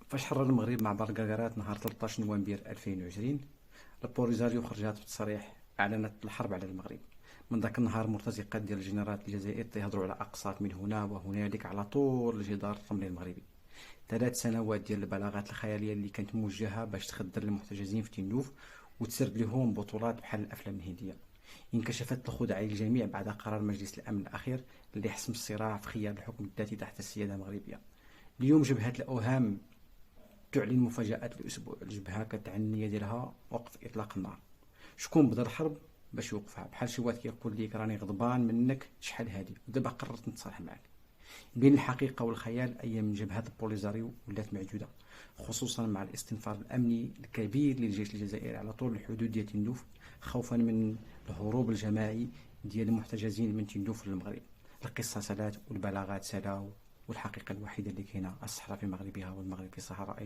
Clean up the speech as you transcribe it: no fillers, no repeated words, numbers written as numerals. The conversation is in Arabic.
فاش حرر المغرب معبر كاكارات نهار 13 نوفمبر 2020، البوليزاريو خرجت بتصريح اعلنت الحرب على المغرب. من ذاك النهار مرتزقات ديال الجنرالات الجزائر تيهضروا على اقساط من هنا وهنالك على طول الجدار الرملي المغربي. 3 سنوات ديال البلاغات الخياليه اللي كانت موجهه باش تخدر المحتجزين في تندوف وتسرد لهم بطولات بحال الافلام الهنديه. انكشفت الخدعه للجميع بعد قرار مجلس الامن الاخير اللي حسم الصراع في خيار الحكم الذاتي تحت السياده المغربيه. اليوم جبهه الاوهام تعلن مفاجآت الأسبوع. الجبهة كتعني النية ديالها وقف إطلاق النار. شكون بدا الحرب باش يوقفها؟ بحال شي واحد كيقول لك راني غضبان منك شحال هادي ودابا قررت نتصالح معاك. بين الحقيقة والخيال أيام من جبهة البوليزاريو ولات معدودة، خصوصا مع الاستنفار الأمني الكبير للجيش الجزائري على طول الحدود ديال تندوف، خوفا من الهروب الجماعي ديال المحتجزين من تندوف للمغرب. القصة سالات والبلاغات سالاو، والحقيقة الوحيدة اللي كاينة الصحراء في مغربها والمغرب في صحراء.